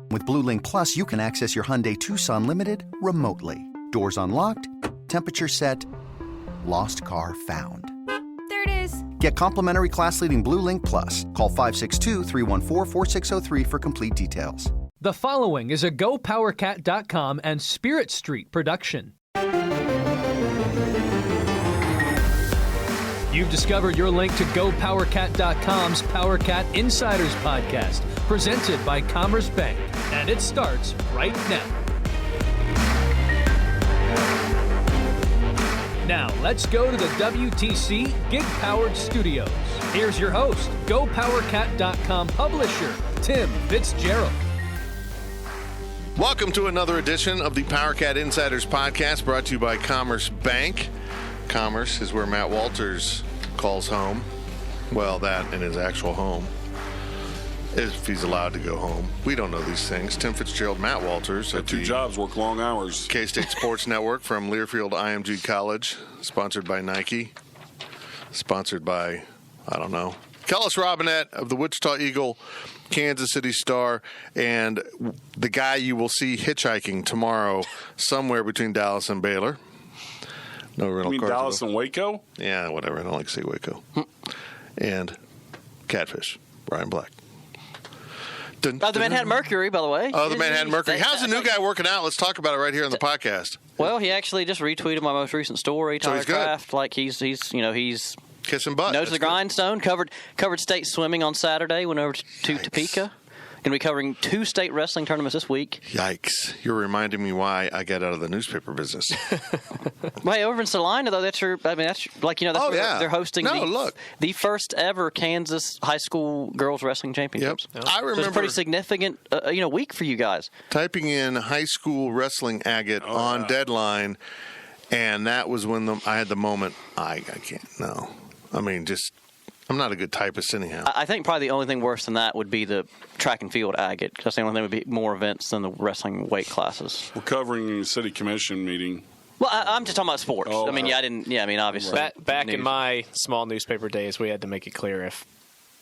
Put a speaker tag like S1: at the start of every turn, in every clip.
S1: With Blue Link Plus, you can access your Hyundai Tucson Limited remotely. Doors unlocked, temperature set, lost car found.
S2: There it is.
S1: Get complimentary class-leading Blue Link Plus. Call 562-314-4603 for complete details.
S3: The following is a GoPowerCat.com and Spirit Street production. You've discovered your link to GoPowerCat.com's PowerCat Insiders podcast, presented by Commerce Bank, and it starts right now. Now, let's go to the WTC Gig-Powered Studios. Here's your host, GoPowerCat.com publisher, Tim Fitzgerald.
S4: Welcome to another edition of the PowerCat Insiders podcast, brought to you by Commerce Bank. Commerce is where Matt Walters calls home. Well, that and his actual home, if he's allowed to go home. We don't know these things. Tim Fitzgerald, Matt Walters.
S5: Got two jobs, work long hours.
S4: K-State Sports Network from Learfield IMG College, sponsored by Nike, sponsored by, I don't know, Kellis Robinette of the Wichita Eagle, Kansas City Star, and the guy you will see hitchhiking tomorrow somewhere between Dallas and Baylor. No rental
S5: you mean
S4: cars.
S5: Dallas and Waco?
S4: Yeah, whatever. I don't like to say Waco. And Catfish, Brian Black.
S6: The Manhattan Mercury, by the way.
S4: Oh, the Manhattan Mercury. How's the new guy working out? Let's talk about it right here on the podcast.
S6: Well, he actually just retweeted my most recent story.
S4: So he's good.
S6: Craft, like he's
S4: Kissing butt.
S6: Nose to the grindstone. Covered state swimming on Saturday. Went over to Topeka. Going to be covering 2 state wrestling tournaments this week.
S4: Yikes! You're reminding me why I got out of the newspaper business.
S6: Well, hey, over in Salina, though, that's where they're hosting the first ever Kansas high school girls wrestling championships.
S4: Yep. I remember.
S6: So it's a pretty significant week for you guys.
S4: Typing in high school wrestling agate on Deadline, and that was when I had the moment. I can't. No, I mean I'm not a good typist anyhow.
S6: I think probably the only thing worse than that would be the track and field agate. That's the only thing that would be more events than the wrestling weight classes.
S5: We're covering a city commission meeting.
S6: Well, I'm just talking about sports.
S5: Oh,
S6: obviously.
S7: Back in my small newspaper days, we had to make it clear if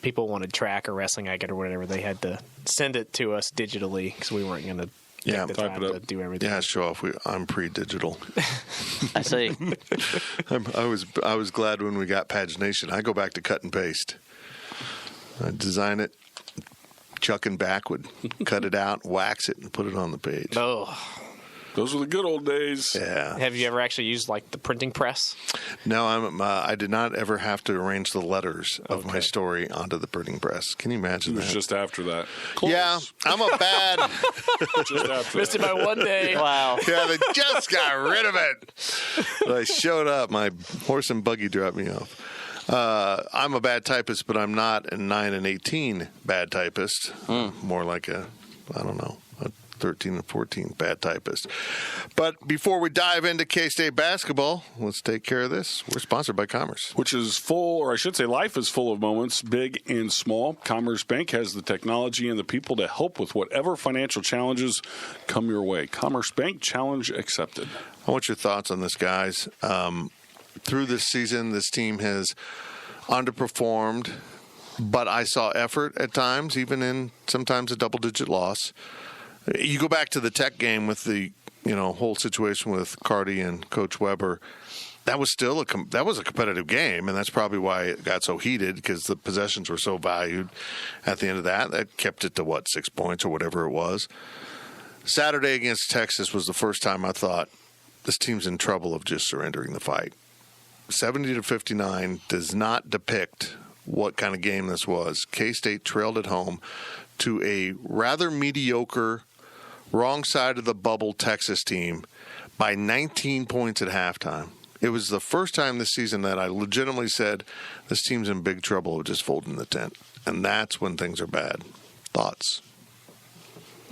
S7: people wanted track or wrestling agate or whatever, they had to send it to us digitally because we weren't going to take the time to do everything.
S4: Yeah, show off. I'm pre-digital.
S6: I see.
S4: I was glad when we got pagination. I go back to cut and paste. I design it, chuck and backwood, cut it out, wax it, and put it on the page.
S7: Oh.
S5: Those were the good old days.
S4: Yeah.
S7: Have you ever actually used the printing press?
S4: No, I did not ever have to arrange the letters of my story onto the printing press. Can you imagine that?
S5: It was just after that.
S4: Close. Yeah, I'm a bad.
S5: Just after
S7: Missed it by one day.
S6: Wow.
S4: Yeah, they just got rid of it. But I showed up. My horse and buggy dropped me off. I'm a bad typist, but I'm not a 9 and 18 bad typist. More like a 13 and 14 bad typist. But before we dive into K-State basketball, let's take care of this. We're sponsored by Commerce.
S5: Which is full, or I should say life is full of moments, big and small. Commerce Bank has the technology and the people to help with whatever financial challenges come your way. Commerce Bank, challenge accepted.
S4: I want your thoughts on this, guys. Through this season, this team has underperformed, but I saw effort at times, even in sometimes a double-digit loss. You go back to the Tech game with the whole situation with Cardi and Coach Weber. That was still a competitive game, and that's probably why it got so heated, because the possessions were so valued. At the end of that, that kept it to 6 points or whatever it was. Saturday against Texas was the first time I thought this team's in trouble of just surrendering the fight. 70-59 does not depict what kind of game this was. K-State trailed at home to a rather mediocre, wrong side of the bubble Texas team by 19 points at halftime. It was the first time this season that I legitimately said this team's in big trouble of just folding the tent. And that's when things are bad. Thoughts?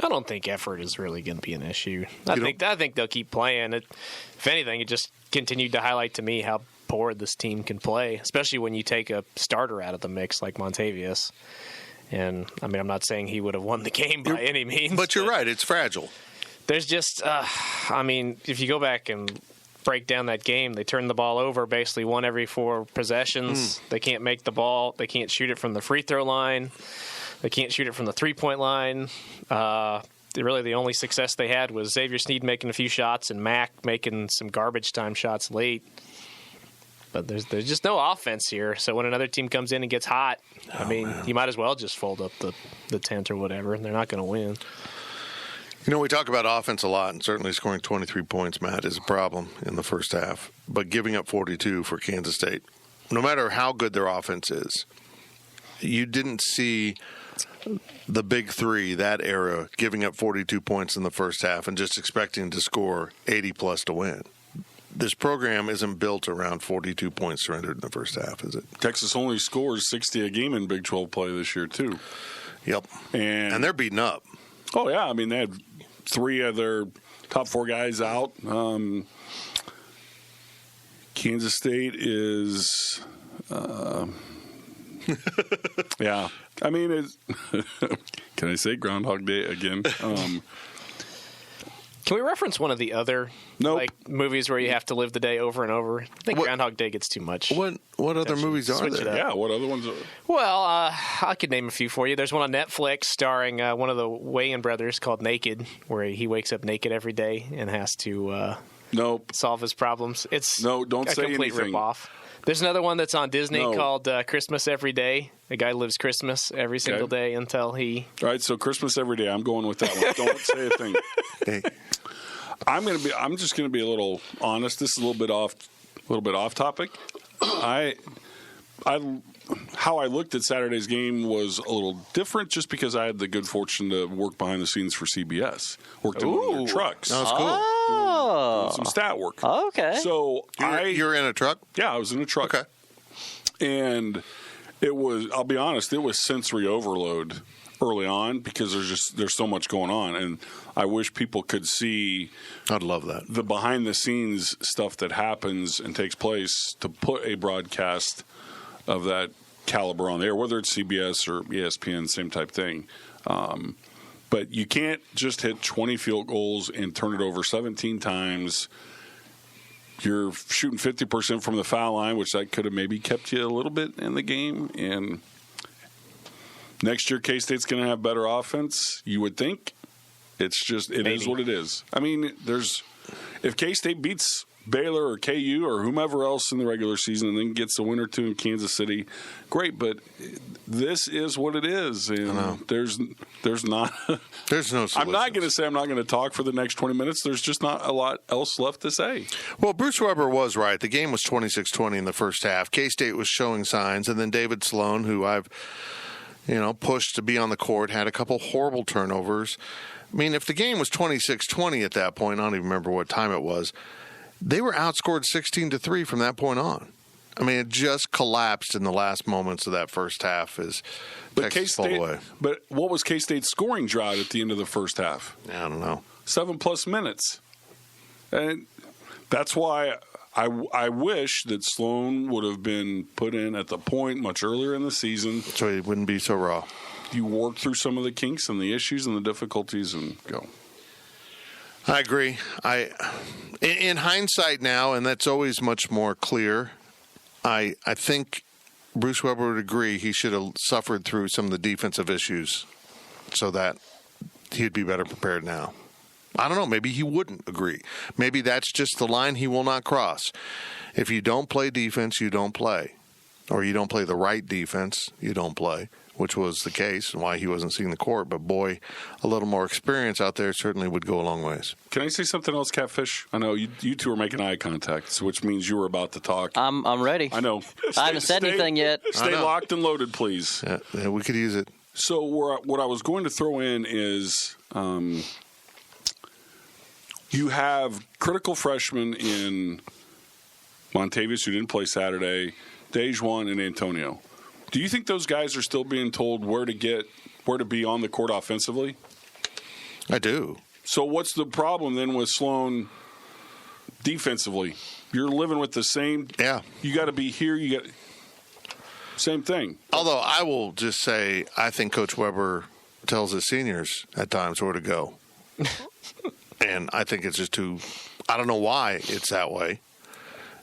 S7: I don't think effort is really going to be an issue. I think they'll keep playing. If anything, it just continued to highlight to me how poor this team can play, especially when you take a starter out of the mix like Montavious. And, I'm not saying he would have won the game by any means.
S4: But you're right. It's fragile.
S7: There's just, if you go back and break down that game, they turned the ball over basically 1 every 4 possessions. They can't make the ball. They can't shoot it from the free throw line. They can't shoot it from the three-point line. Really, the only success they had was Xavier Sneed making a few shots and Mack making some garbage time shots late. But there's just no offense here. So when another team comes in and gets hot, you might as well just fold up the tent or whatever, and they're not going to win.
S4: We talk about offense a lot, and certainly scoring 23 points, Matt, is a problem in the first half. But giving up 42 for Kansas State, no matter how good their offense is, you didn't see the big three, that era, giving up 42 points in the first half and just expecting to score 80-plus to win. This program isn't built around 42 points surrendered in the first half, is it?
S5: Texas only scores 60 a game in Big 12 play this year, too.
S4: Yep. And they're beaten up.
S5: Oh, yeah. They had 3 of their top 4 guys out. Kansas State is... yeah. Can I say Groundhog Day again?
S7: Can we reference one of the other movies where you have to live the day over and over? I think Groundhog Day gets too much.
S4: What other movies are there?
S5: Yeah, what other ones are there?
S7: Well, I could name a few for you. There's one on Netflix starring one of the Wayans brothers called Naked, where he wakes up naked every day and has to solve his problems. It's
S5: don't
S7: a
S5: say
S7: complete
S5: anything.
S7: Rip-off. There's another one that's on Disney called Christmas Every Day. The guy lives Christmas every single day until he...
S5: All right, so Christmas Every Day. I'm going with that one. Don't say a thing.
S4: Hey.
S5: I'm just gonna be a little honest. This is a little bit off topic. How I looked at Saturday's game was a little different, just because I had the good fortune to work behind the scenes for CBS. Worked in one of their trucks.
S4: That was cool.
S5: Doing some stat work.
S7: Okay.
S5: So
S4: you're in a truck?
S5: Yeah, I was in a truck.
S4: Okay.
S5: And it was, I'll be honest, it was sensory overload early on, because there's so much going on, and I wish people could see.
S4: I'd love that,
S5: the behind the scenes stuff that happens and takes place to put a broadcast of that caliber on the air, whether it's CBS or ESPN, same type thing. But you can't just hit 20 field goals and turn it over 17 times. You're shooting 50% from the foul line, which that could have maybe kept you a little bit in the game. And next year, K-State's going to have better offense, you would think. It's just, it is what it is. If K-State beats Baylor or KU or whomever else in the regular season and then gets a win or two in Kansas City, great. But this is what it is, and there's no
S4: solutions.
S5: I'm not going to say I'm not going to talk for the next 20 minutes. There's just not a lot else left to say.
S4: Well, Bruce Weber was right. The game was 26-20 in the first half. K-State was showing signs, and then David Sloan, who I've pushed to be on the court, had a couple horrible turnovers. If the game was 26-20 at that point, I don't even remember what time it was, they were outscored 16-3 from that point on. It just collapsed in the last moments of that first half as Texas pulled away.
S5: But what was K-State's scoring drought at the end of the first half?
S4: I don't know.
S5: 7+ minutes. And that's why I wish that Sloan would have been put in at the point much earlier in the season.
S4: So he wouldn't be so raw.
S5: You work through some of the kinks and the issues and the difficulties and go.
S4: I agree. In hindsight now, and that's always much more clear, I think Bruce Weber would agree he should have suffered through some of the defensive issues so that he'd be better prepared now. I don't know. Maybe he wouldn't agree. Maybe that's just the line he will not cross. If you don't play defense, you don't play. Or you don't play the right defense, you don't play, which was the case and why he wasn't seeing the court. But, boy, a little more experience out there certainly would go a long ways.
S5: Can I say something else, Catfish? I know you two are making eye contact, which means you were about to talk.
S6: I'm ready.
S5: I know.
S6: I haven't said anything yet.
S5: Stay locked and loaded, please.
S4: Yeah, we could use it.
S5: So what I was going to throw in is you have critical freshmen in Montavious, who didn't play Saturday, Dejuan, and Antonio. Do you think those guys are still being told where to be on the court offensively?
S4: I do.
S5: So what's the problem then with Sloan defensively? You're living with the same.
S4: Yeah.
S5: You got to be here. You got same thing.
S4: Although I will just say, I think Coach Weber tells his seniors at times where to go, and I think it's just too. I don't know why it's that way.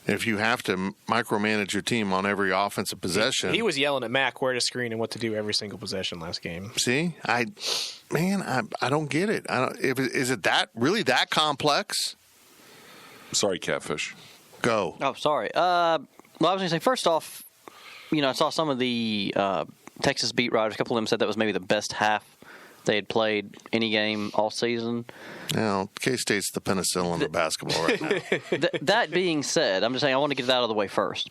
S4: If you have to micromanage your team on every offensive possession.
S7: He was yelling at Mac where to screen and what to do every single possession last game.
S4: See? I don't get it. Is it really that complex?
S5: Sorry, Catfish.
S4: Go.
S6: Oh, sorry. Well, I was going to say, first off, I saw some of the Texas beat writers. A couple of them said that was maybe the best half they had played any game all season.
S4: Now, K-State's the penicillin of basketball right now.
S6: That being said, I'm just saying I want to get it out of the way first.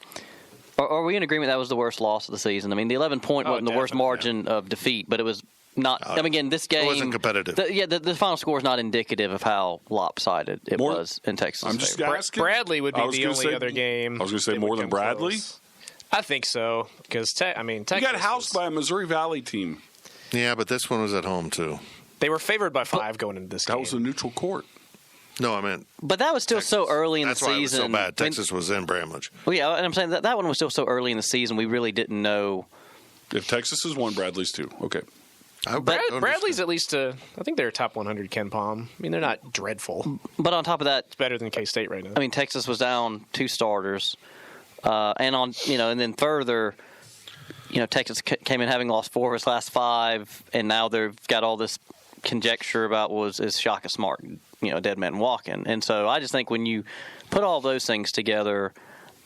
S6: Are we in agreement that was the worst loss of the season? I mean, the 11-point wasn't the worst margin of defeat, but it was not. Again, this game.
S4: It wasn't competitive.
S6: The final score is not indicative of how lopsided it was in Texas.
S5: I'm just asking.
S7: Bradley would be the only other game.
S5: I was going to say more than Bradley.
S7: Close. I think so because Texas.
S5: You got housed by a Missouri Valley team.
S4: Yeah, but this one was at home too.
S7: They were favored by 5 going into this game.
S5: That was a neutral court.
S4: No, I meant.
S6: But that was still
S4: Texas.
S6: So early in the season.
S4: That's why it was so bad. Texas was in Bramlage.
S6: Well, yeah, and I'm saying that one was still so early in the season. We really didn't know.
S5: If Texas is 1, Bradley's 2. Okay.
S7: Bradley's at least I think they're a top 100 Ken Palm. I mean, they're not dreadful.
S6: But on top of that,
S7: it's better than K-State right now.
S6: I mean, Texas was down 2 starters, and then further, Texas came in having lost 4 of his last 5, and now they've got all this conjecture about is Shaka Smart, a dead man walking. And so I just think when you put all those things together,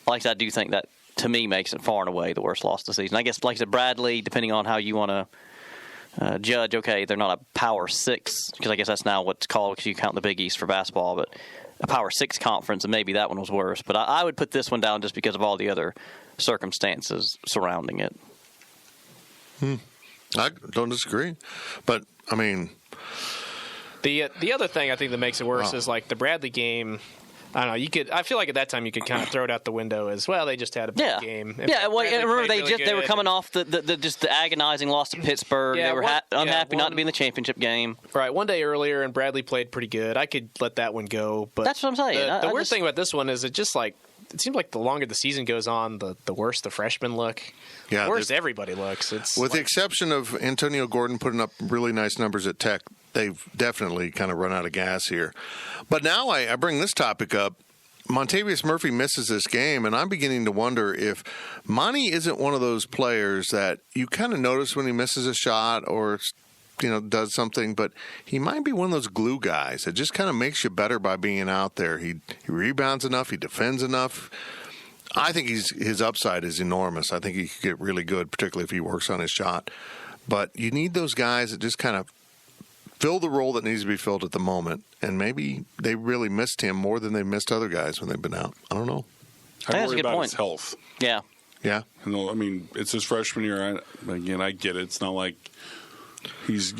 S6: like I do think that to me makes it far and away the worst loss of the season. I guess, like I said, Bradley, depending on how you want to judge, okay, they're not a Power 6, because I guess that's now what's called because you count the Big East for basketball, but a Power 6 conference, and maybe that one was worse. But I would put this one down just because of all the other circumstances surrounding it.
S4: I don't disagree. But, I mean...
S7: The other thing I think that makes it worse is like the Bradley game. I don't know. I feel like at that time you could kind of throw it out the window as well. They just had a big game.
S6: Well, remember they were coming off the agonizing loss to Pittsburgh. They were unhappy not to be in the championship game.
S7: Right, one day earlier, and Bradley played pretty good. I could let that one go, but
S6: that's what I'm saying.
S7: The weird thing about this one is it seems like the longer the season goes on, the worse the freshmen look.
S4: Yeah,
S7: the worse everybody looks.
S4: With the exception of Antonio Gordon putting up really nice numbers at Tech, they've definitely kind of run out of gas here. But now I bring this topic up. Montavious Murphy misses this game, and I'm beginning to wonder if Monty isn't one of those players that you kind of notice when he misses a shot or does something, but he might be one of those glue guys that just kind of makes you better by being out there. He rebounds enough, he defends enough. I think his upside is enormous. I think he could get really good, particularly if he works on his shot. But you need those guys that just kind of fill the role that needs to be filled at the moment. And maybe they really missed him more than they missed other guys when they've been out. I don't know.
S5: I worry about his health.
S6: Yeah.
S4: Yeah.
S5: I mean, it's his freshman year. I get it. It's not like he's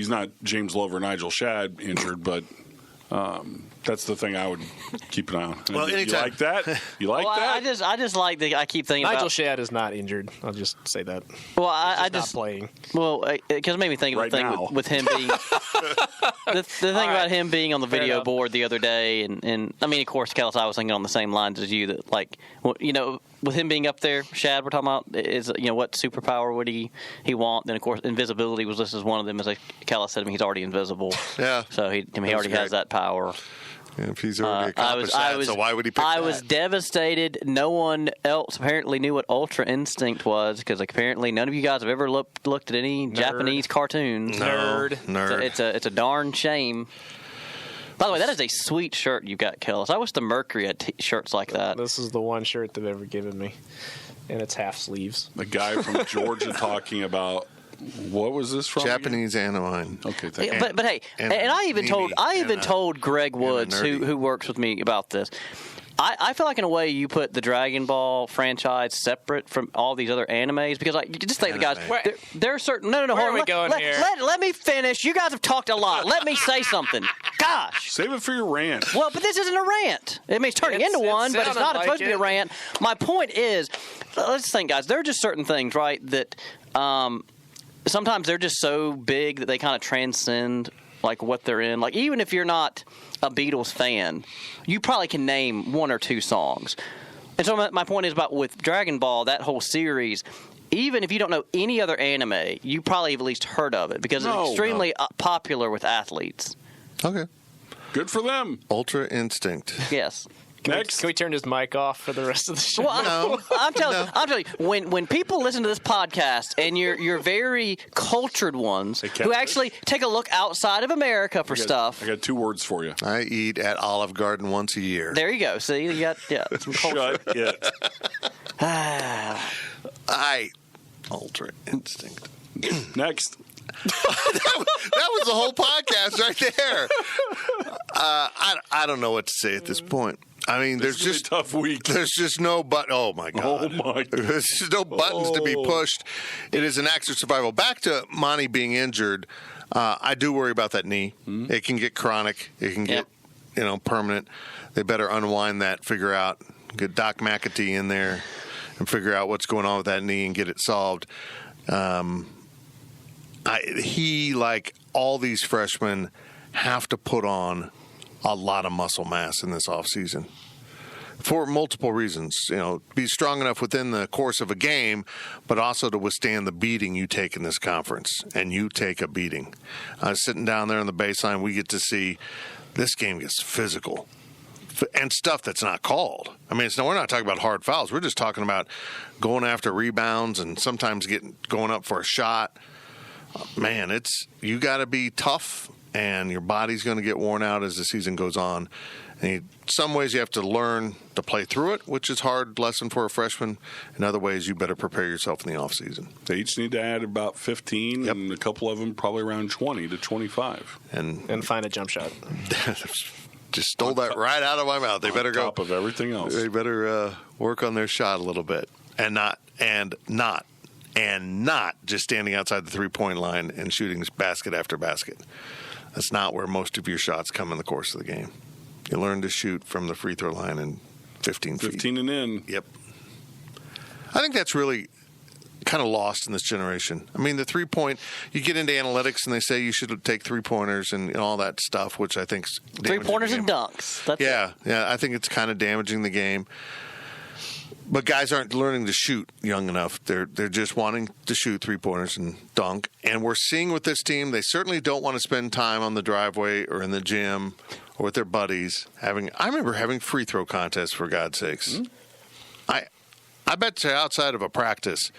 S5: not James Love or Nigel Shadd injured, but that's the thing I would keep an eye on.
S4: Well, anytime.
S5: You like that? You like that?
S6: I just like I keep thinking
S7: Nigel
S6: about
S7: Shadd is not injured. I'll just say that.
S6: Well,
S7: I just not playing.
S6: Well, because it made me think of the thing with him being the thing about him being on the video board the other day, and I mean, of course, Kellis, I was thinking on the same lines as you that with him being up there, Shadd, we're talking about is what superpower would he want? Then of course, invisibility was listed as one of them. As Kellis said, he's already invisible.
S4: Yeah.
S6: So he already has that power.
S4: If he's already accomplished so why would he pick that?
S6: I was devastated. No one else apparently knew what Ultra Instinct was because apparently none of you guys have ever looked at any Japanese cartoons.
S4: Nerd.
S6: It's a darn shame. By the way, that is a sweet shirt you got, Kellis. I wish the Mercury had shirts like that.
S7: This is the one shirt they've ever given me, and it's half sleeves.
S5: The guy from Georgia talking about. What was this from?
S4: Japanese anime.
S5: Okay, thank you.
S6: But hey, and I even told Greg Woods, who works with me, about this. I feel like in a way you put the Dragon Ball franchise separate from all these other animes because you just think the guys there are certain hold on. Let me finish. You guys have talked a lot. Let me say something. Gosh.
S5: Save it for your rant.
S6: Well, but this isn't a rant. I mean, it's turning into one, but it's not supposed to be a rant. My point is, let's think, guys. There are just certain things, right, that sometimes they're just so big that they kind of transcend like what they're in. Like even if you're not a Beatles fan, you probably can name 1 or 2 songs. And so my point is about with Dragon Ball, that whole series, even if you don't know any other anime, you probably have at least heard of it because it's extremely popular with athletes.
S4: Okay.
S5: Good for them.
S4: Ultra Instinct.
S6: Yes.
S7: Can we turn his mic off for the rest of the show?
S6: Well, I'm telling you, when people listen to this podcast and you're very cultured ones who actually take a look outside of America for stuff.
S5: I got 2 words for you.
S4: I eat at Olive Garden once a year.
S6: There you go. See, you got some culture.
S5: Shut it.
S4: Ultra instinct.
S5: Next.
S4: that was the whole podcast right there. I don't know what to say at this point. I mean, there's just
S5: a tough week.
S4: There's just no Oh my god!
S5: Oh my!
S4: There's just no buttons to be pushed. It is an act of survival. Back to Monty being injured. I do worry about that knee. Mm-hmm. It can get chronic. It can get permanent. They better unwind that. Figure out. Get Doc McAtee in there and figure out what's going on with that knee and get it solved. He, like all these freshmen, have to put on a lot of muscle mass in this offseason for multiple reasons. Be strong enough within the course of a game, but also to withstand the beating you take in this conference. And you take a beating. Sitting down there on the baseline, we get to see this game gets physical. And stuff that's not called. I mean, we're not talking about hard fouls. We're just talking about going after rebounds and sometimes going up for a shot. Man, you got to be tough, and your body's going to get worn out as the season goes on. And some ways you have to learn to play through it, which is a hard lesson for a freshman. In other ways, you better prepare yourself in the offseason.
S5: They each need to add about 15, and a couple of them probably around 20 to 25.
S7: And find a jump shot.
S4: Just stole that right out of my mouth. They better go.
S5: On top of everything else.
S4: They better work on their shot a little bit, and not just standing outside the 3-point line and shooting basket after basket. That's not where most of your shots come in the course of the game. You learn to shoot from the free throw line in 15 feet.
S5: 15 and in.
S4: Yep. I think that's really kind of lost in this generation. I mean, the 3-point, you get into analytics and they say you should take 3-pointers and all that stuff, which I think is
S6: 3-pointers and dunks.
S4: Yeah, I think it's kind of damaging the game. But guys aren't learning to shoot young enough. They're just wanting to shoot 3-pointers and dunk. And we're seeing with this team, they certainly don't want to spend time on the driveway or in the gym or with their buddies. I remember having free throw contests, for God's sakes. Mm-hmm. I bet you outside of a practice,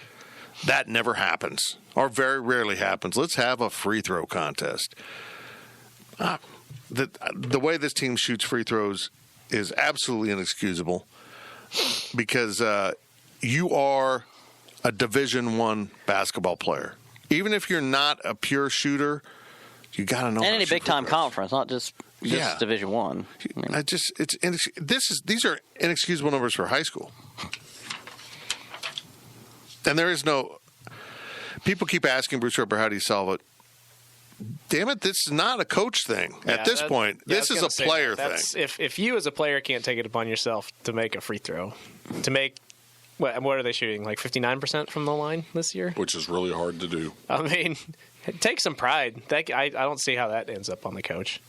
S4: that never happens or very rarely happens. Let's have a free throw contest. The way this team shoots free throws is absolutely inexcusable. Because you are a Division I basketball player. Even if you're not a pure shooter, you got to know.
S6: And any big time conference, not just Division I.
S4: These are inexcusable numbers for high school. And there is no. People keep asking Bruce Weber, how do you solve it? Damn it, this is not a coach thing at this point. This is a player thing.
S7: If you as a player can't take it upon yourself to make a free throw, to make, what are they shooting, like 59% from the line this year?
S5: Which is really hard to do.
S7: I mean, take some pride. I don't see how that ends up on the coach.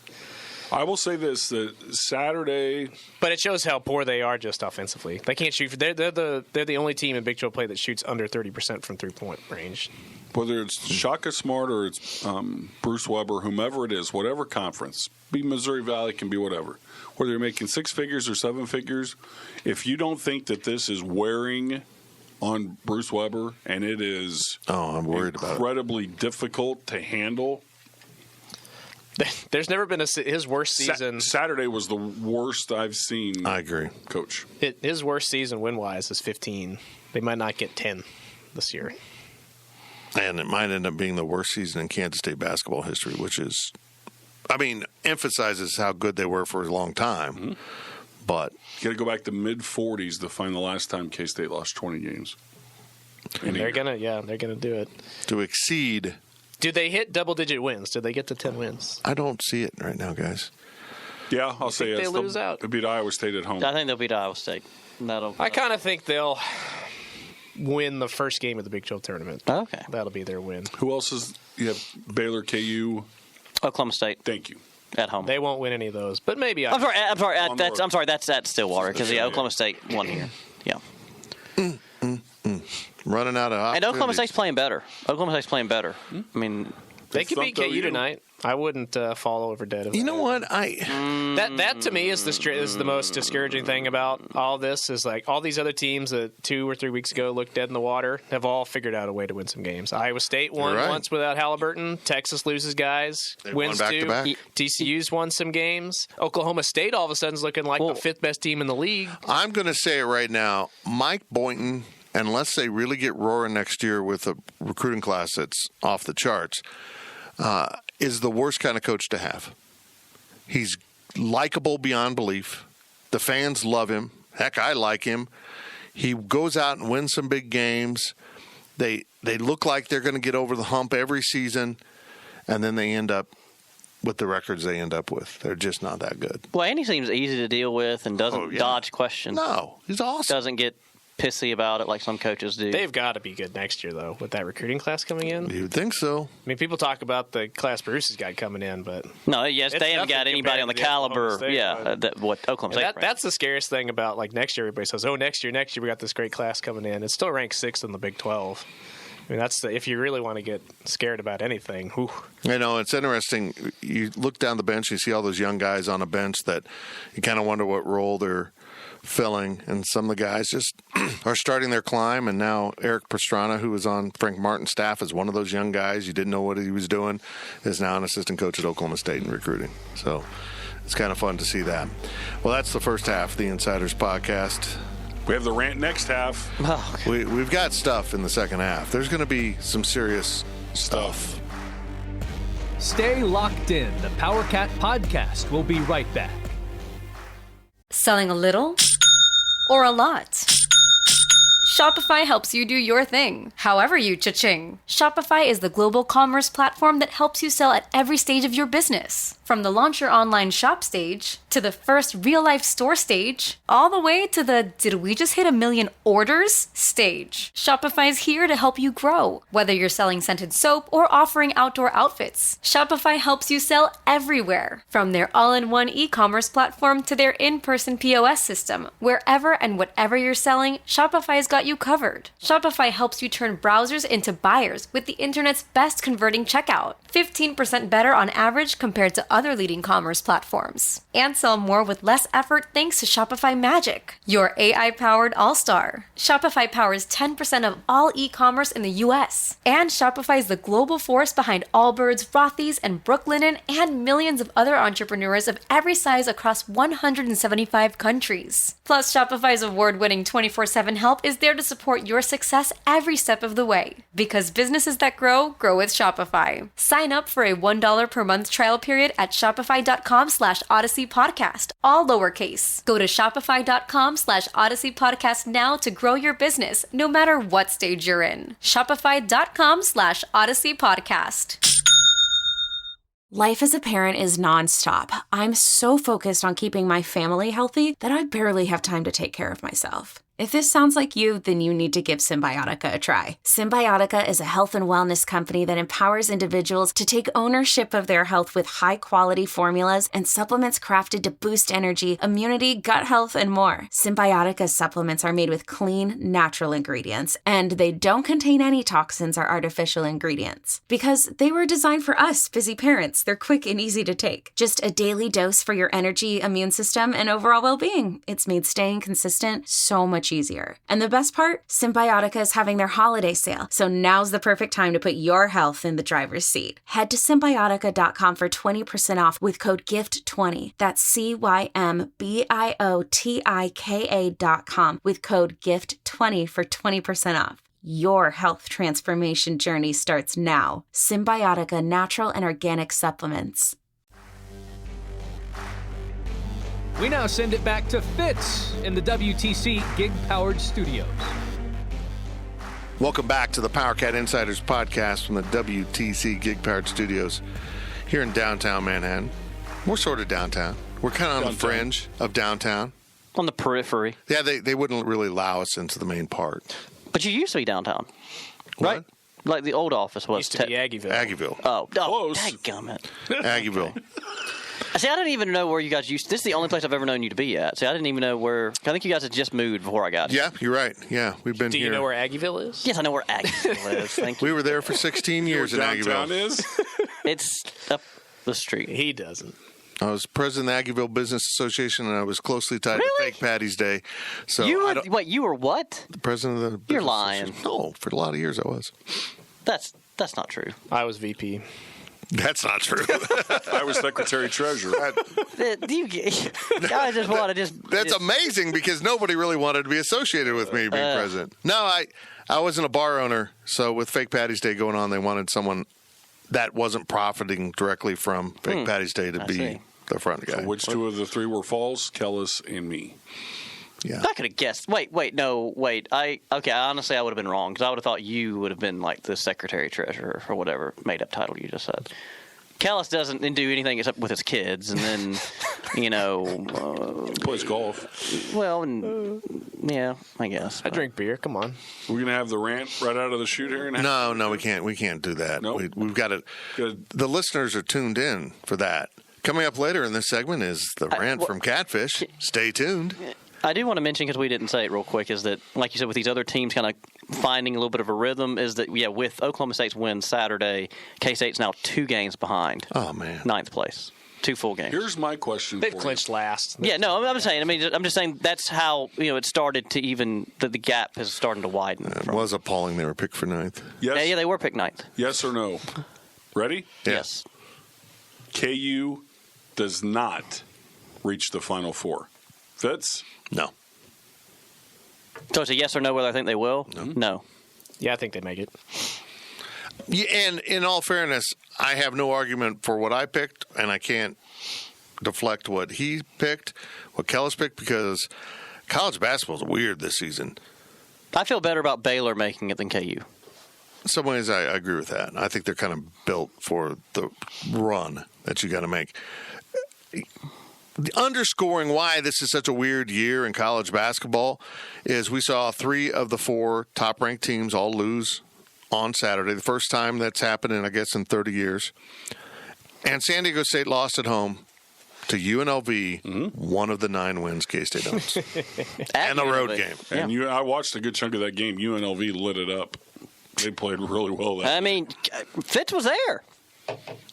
S5: I will say this, that Saturday...
S7: But it shows how poor they are just offensively. They can't shoot. They're the only team in Big 12 play that shoots under 30% from three-point range.
S5: Whether it's Shaka Smart or it's Bruce Weber, whomever it is, whatever conference, be Missouri Valley, can be whatever. Whether you're making 6 figures or 7 figures, if you don't think that this is wearing on Bruce Weber and it is
S4: I'm worried about it.
S5: Incredibly difficult to handle...
S7: There's never been his worst season.
S5: Saturday was the worst I've seen.
S4: I agree,
S5: Coach.
S7: His worst season win-wise is 15. They might not get 10 this year.
S4: And it might end up being the worst season in Kansas State basketball history, which is, emphasizes how good they were for a long time. Mm-hmm. But
S5: you got to go back to mid-40s to find the last time K-State lost 20 games.
S7: And they're gonna do it
S4: to exceed.
S7: Do they hit double-digit wins? Do they get to 10 wins?
S4: I don't see it right now, guys.
S5: Yeah, I'll say yes.
S7: They lose out.
S5: They'll beat Iowa State at home.
S6: I think they'll beat Iowa State.
S7: I kind of think they'll win the first game of the Big 12 tournament.
S6: Okay.
S7: That'll be their win.
S5: Who else is – you have Baylor, KU.
S6: Oklahoma State.
S5: Thank you.
S6: At home.
S7: They won't win any of those, but maybe
S6: I'm sorry. That's at Stillwater because Oklahoma State won here. Yeah.
S4: Running out of opportunities.
S6: And Oklahoma State's playing better. I mean,
S7: they could beat KU tonight. I wouldn't fall over dead.
S4: You know what?
S7: That to me is the most discouraging thing about all this is like all these other teams that 2 or 3 weeks ago looked dead in the water have all figured out a way to win some games. Iowa State won once without Halliburton. Texas loses guys, wins
S4: back
S7: 2.
S4: to back.
S7: TCU's won some games. Oklahoma State all of a sudden is looking like the 5th best team in the league.
S4: I'm going to say it right now. Mike Boynton, unless they really get roaring next year with a recruiting class that's off the charts, is the worst kind of coach to have. He's likable beyond belief. The fans love him. Heck, I like him. He goes out and wins some big games. They look like they're going to get over the hump every season, and then they end up with the records they end up with. They're just not that good.
S6: Well, and he seems easy to deal with and doesn't dodge questions.
S4: No, he's awesome.
S6: Doesn't get pissy about it like some coaches do.
S7: They've got to be good next year, though, with that recruiting class coming in.
S4: You'd think so.
S7: I mean, people talk about the class Bruce has got coming in, but
S6: no, yes, they haven't got anybody on the caliber. What Oklahoma State.
S7: That's the scariest thing about like next year. Everybody says, "Oh, next year we got this great class coming in." It's still ranked 6th in the Big 12. I mean, if you really want to get scared about anything. Whew.
S4: You know, it's interesting. You look down the bench, you see all those young guys on a bench that you kind of wonder what role they're filling, and some of the guys just are starting their climb. And now Eric Pastrana, who was on Frank Martin's staff, is one of those young guys. You didn't know what he was doing, is now an assistant coach at Oklahoma State in recruiting. So it's kind of fun to see that. Well, that's the first half of the Insiders podcast.
S5: We have the rant next half.
S6: Oh, okay.
S4: We've got stuff in the second half. There's going to be some serious stuff.
S3: Stay locked in. The PowerCat podcast will be right back.
S2: Selling a little or a lot? Shopify helps you do your thing, however you cha-ching. Shopify is the global commerce platform that helps you sell at every stage of your business. From the launch your online shop stage, to the first real-life store stage, all the way to the did we just hit 1 million orders stage. Shopify's here to help you grow. Whether you're selling scented soap or offering outdoor outfits, Shopify helps you sell everywhere. From their all-in-one e-commerce platform to their in-person POS system, wherever and whatever you're selling, Shopify's got you covered. Shopify helps you turn browsers into buyers with the internet's best converting checkout. 15% better on average compared to other leading commerce platforms. And sell more with less effort thanks to Shopify Magic, your AI-powered all-star. Shopify powers 10% of all e-commerce in the U.S. And Shopify is the global force behind Allbirds, Rothy's, and Brooklinen, and millions of other entrepreneurs of every size across 175 countries. Plus, Shopify's award-winning 24/7 help is there to support your success every step of the way. Because businesses that grow, grow with Shopify. Sign up for a $1 per month trial period at shopify.com/Odyssey Podcast, all lowercase. Go to shopify.com/Odyssey Podcast now to grow your business, no matter what stage you're in. Shopify.com/Odyssey Podcast.
S8: Life as a parent is nonstop. I'm so focused on keeping my family healthy that I barely have time to take care of myself. If this sounds like you, then you need to give Symbiotica a try. Symbiotica is a health and wellness company that empowers individuals to take ownership of their health with high-quality formulas and supplements crafted to boost energy, immunity, gut health, and more. Symbiotica supplements are made with clean, natural ingredients, and they don't contain any toxins or artificial ingredients. Because they were designed for us, busy parents. They're quick and easy to take. Just a daily dose for your energy, immune system, and overall well-being. It's made staying consistent so much easier. And the best part? Symbiotica is having their holiday sale, so now's the perfect time to put your health in the driver's seat. Head to Symbiotica.com for 20% off with code GIFT20. That's CYMBIOTIKA.com with code GIFT20 for 20% off. Your health transformation journey starts now. Symbiotica Natural and Organic Supplements.
S3: We now send it back to Fitz in the WTC Gig-Powered Studios.
S4: Welcome back to the PowerCat Insiders podcast from the WTC Gig-Powered Studios here in downtown Manhattan. We're sort of downtown. We're kind of on the fringe of downtown.
S6: On the periphery.
S4: Yeah, they wouldn't really allow us into the main part.
S6: But you used to be downtown, right?
S4: What?
S6: Like the old office was.
S7: Used to be Aggieville.
S4: Aggieville.
S6: Oh,
S5: Close.
S6: dadgummit.
S4: Aggieville.
S6: See, I didn't even know where you guys used to. This is the only place I've ever known you to be at. See, I didn't even know where. I think you guys had just moved before I got here.
S4: Yeah, you're right. Yeah, we've been
S7: Do
S4: here.
S7: you know where Aggieville is?
S6: Yes, I know where Aggieville is. Thank you.
S4: We were there for 16 years in
S5: Downtown
S4: Aggieville.
S5: is?
S6: It's up the street.
S7: He doesn't.
S4: I was president of the Aggieville Business Association, and I was closely tied to Fake Patty's Day. So
S6: You were what?
S4: the president of the Business
S6: You're lying.
S4: Association. No, for a lot of years I was.
S6: That's not true.
S7: I was VP.
S4: That's not true.
S5: I was secretary treasurer.
S6: You guys just want to just.
S4: That's amazing because nobody really wanted to be associated with me being president. No, I wasn't a bar owner, so with Fake Patty's Day going on, they wanted someone that wasn't profiting directly from Fake Patty's Day to be the front guy.
S5: So which two of the three were false? Kellis and me.
S4: Yeah.
S6: I could have guessed. Wait. Honestly, I would have been wrong because I would have thought you would have been like the secretary treasurer or whatever made up title you just said. Callis doesn't do anything except with his kids, and then
S5: Plays golf.
S6: Well, and, yeah, I guess.
S7: I drink beer. Come on.
S5: We're gonna have the rant right out of the chute here.
S4: No, we can't. We can't do that.
S5: Nope.
S4: We've got to.
S5: Good.
S4: The listeners are tuned in for that. Coming up later in this segment is the rant from Catfish. Stay tuned.
S6: I do want to mention, because we didn't say it real quick, is that, like you said, with these other teams kind of finding a little bit of a rhythm, is that, with Oklahoma State's win Saturday, K-State's now 2 games behind.
S4: Oh, man.
S6: 9th place. 2 full games.
S5: Here's my question
S7: They've
S5: for
S7: clinched last.
S6: Yeah, no, I'm just saying that's how, it started to even, the gap is starting to widen.
S4: It was appalling they were picked for 9th.
S5: you. Yes.
S6: Yeah, they were picked 9th.
S5: Yes or no? Ready?
S6: Yes.
S5: KU does not reach the Final Four. Fitz?
S4: No.
S6: So it's a yes or no whether I think they will? No.
S7: Yeah, I think they make it.
S4: Yeah, and in all fairness, I have no argument for what I picked, and I can't deflect what he picked, what Kellis picked, because college basketball is weird this season.
S6: I feel better about Baylor making it than KU.
S4: In some ways, I agree with that. I think they're kind of built for the run that you got to make. Underscoring why this is such a weird year in college basketball is we saw 3 of the 4 top-ranked teams all lose on Saturday. The first time that's happened in 30 years. And San Diego State lost at home to UNLV, one of the 9 wins K-State owns. And the road game.
S5: And I watched a good chunk of that game. UNLV lit it up. They played really well.
S6: Fitz was there.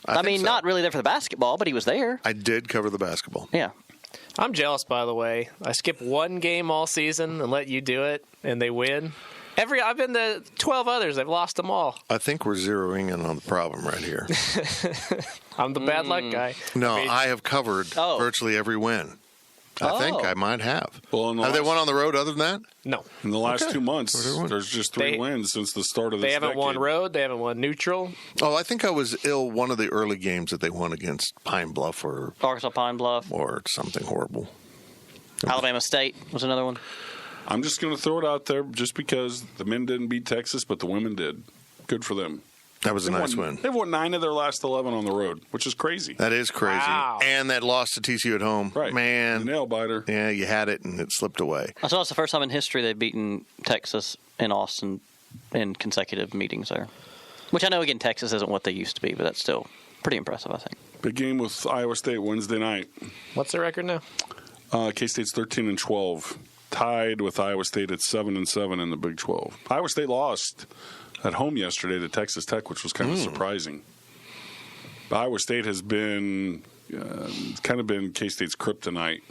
S6: I mean, not really there for the basketball, but he was there.
S4: I did cover the basketball.
S6: Yeah.
S7: I'm jealous, by the way. I skipped 1 game all season and let you do it, and they win. I've been to 12 others. I've lost them all.
S4: I think we're zeroing in on the problem right here.
S7: I'm the bad luck guy.
S4: No, I have covered virtually every win. I think I might have.
S5: Well,
S4: have they won on the road other than that?
S7: No.
S5: In the last 2 months, there's just 3 wins since the start of this
S7: They haven't won
S5: decade.
S7: road. They haven't won neutral.
S4: Oh, I think I was ill one of the early games that they won against Pine Bluff or
S6: Arkansas Pine Bluff.
S4: Or something horrible.
S6: Alabama State was another one.
S5: I'm just going to throw it out there just because the men didn't beat Texas, but the women did. Good for them.
S4: That was a nice win.
S5: They've won 9 of their last 11 on the road, which is crazy.
S4: That is crazy.
S7: Wow.
S4: And that loss to TCU at home.
S5: Right.
S4: Man.
S5: The nail biter.
S4: Yeah, you had it and it slipped away.
S6: I saw it's the first time in history they've beaten Texas and Austin in consecutive meetings there. Which I know, again, Texas isn't what they used to be, but that's still pretty impressive, I think.
S5: Big game with Iowa State Wednesday night.
S7: What's their record now?
S5: K-State's 13-12, tied with Iowa State at 7-7 in the Big 12. Iowa State lost at home yesterday to Texas Tech, which was kind of surprising. Iowa State has been kind of been K-State's kryptonite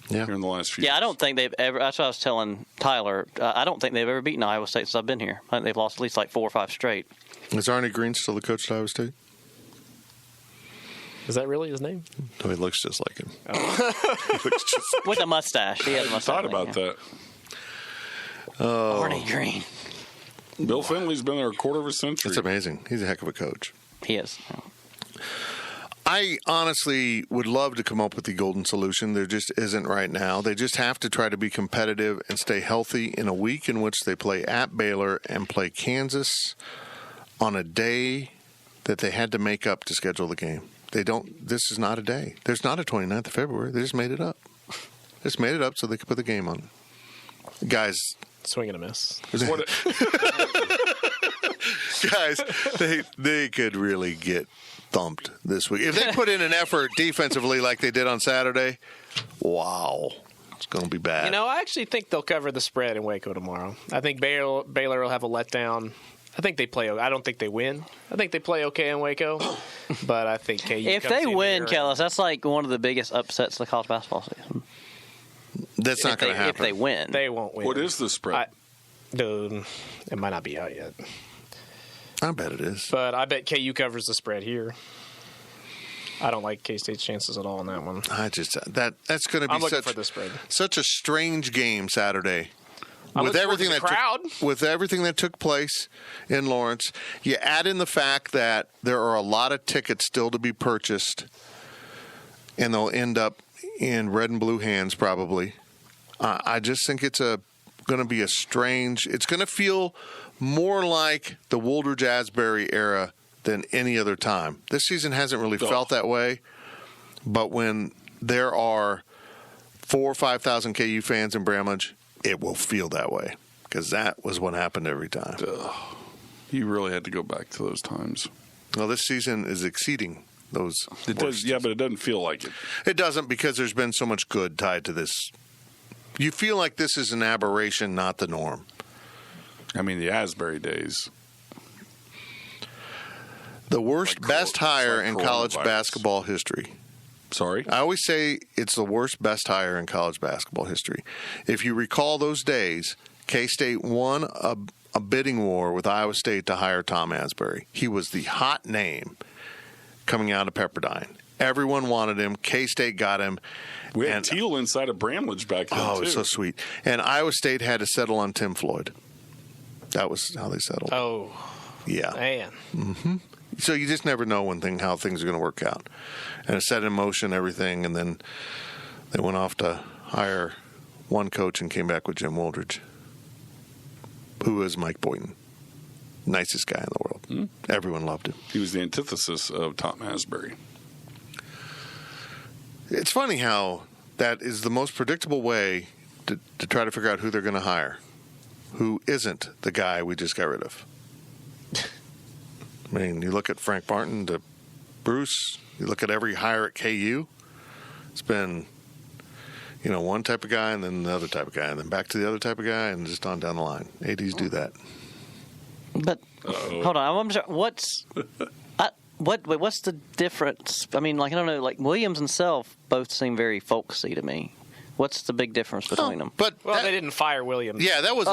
S5: here in the last few years.
S6: I don't think they've ever – that's what I was telling Tyler. I don't think they've ever beaten Iowa State since I've been here. I think they've lost at least like 4 or 5 straight.
S4: Is Arnie Green still the coach at Iowa State?
S7: Is that really his name?
S4: No, he looks just like him.
S6: He looks just with a mustache. He has a mustache.
S5: I thought about that.
S6: Arnie Green.
S5: Bill Finley's been there a quarter of a century.
S4: It's amazing. He's a heck of a coach.
S6: He is.
S4: I honestly would love to come up with the golden solution. There just isn't right now. They just have to try to be competitive and stay healthy in a week in which they play at Baylor and play Kansas on a day that they had to make up to schedule the game. They don't. This is not a day. There's not a 29th of February. They just made it up. Just made it up so they could put the game on. Guys.
S7: Swing and a miss.
S4: Guys, they could really get thumped this week. If they put in an effort defensively like they did on Saturday, wow. It's going to be bad.
S7: I actually think they'll cover the spread in Waco tomorrow. I think Baylor will have a letdown I think they play. I don't think they win. I think they play okay in Waco, but I think KU.
S6: If they win, Kellis, that's like one of the biggest upsets of the college basketball season.
S4: That's not going to happen.
S6: If they win.
S7: They won't win.
S5: What is the spread?
S7: Dude, it might not be out yet.
S4: I bet it is.
S7: But I bet KU covers the spread here. I don't like K-State's chances at all in that one.
S4: That's going to be
S7: for the spread.
S4: Such a strange game Saturday.
S7: With everything
S4: that took place in Lawrence, you add in the fact that there are a lot of tickets still to be purchased, and they'll end up in red and blue hands probably. I just think it's going to be a strange. It's going to feel more like the Wooldridge-Asbury era than any other time. This season hasn't really felt that way, but when there are 4,000 or 5,000 KU fans in Bramlage, it will feel that way because that was what happened every time.
S5: You really had to go back to those times.
S4: Well, this season is exceeding those.
S5: It does, yeah, but it doesn't feel like it.
S4: It doesn't because there's been so much good tied to this. You feel like this is an aberration, not the norm.
S5: I mean, the Asbury days.
S4: The worst, best hire in college basketball history.
S5: Sorry?
S4: I always say it's the worst, best hire in college basketball history. If you recall those days, K-State won a bidding war with Iowa State to hire Tom Asbury. He was the hot name coming out of Pepperdine. Everyone wanted him. K-State got him.
S5: We had Teal inside of Bramlage back then,
S4: Oh,
S5: too.
S4: it was so sweet. And Iowa State had to settle on Tim Floyd. That was how they settled.
S7: Oh.
S4: Yeah.
S7: Man.
S4: Mm-hmm. So you just never know how things are going to work out. And it set in motion everything, and then they went off to hire one coach and came back with Jim Wooldridge, who is Mike Boynton. Nicest guy in the world. Mm-hmm. Everyone loved him.
S5: He was the antithesis of Tom Asbury.
S4: It's funny how that is the most predictable way to try to figure out who they're going to hire, who isn't the guy we just got rid of. I mean, you look at Frank Martin to Bruce, you look at every hire at KU, it's been, one type of guy and then the other type of guy and then back to the other type of guy and just on down the line. ADs do that.
S6: But, hold on, I'm sorry, what's the difference? I mean, I don't know, Williams and Self both seem very folksy to me. What's the big difference between them?
S7: They didn't fire Williams.
S4: Yeah, that was.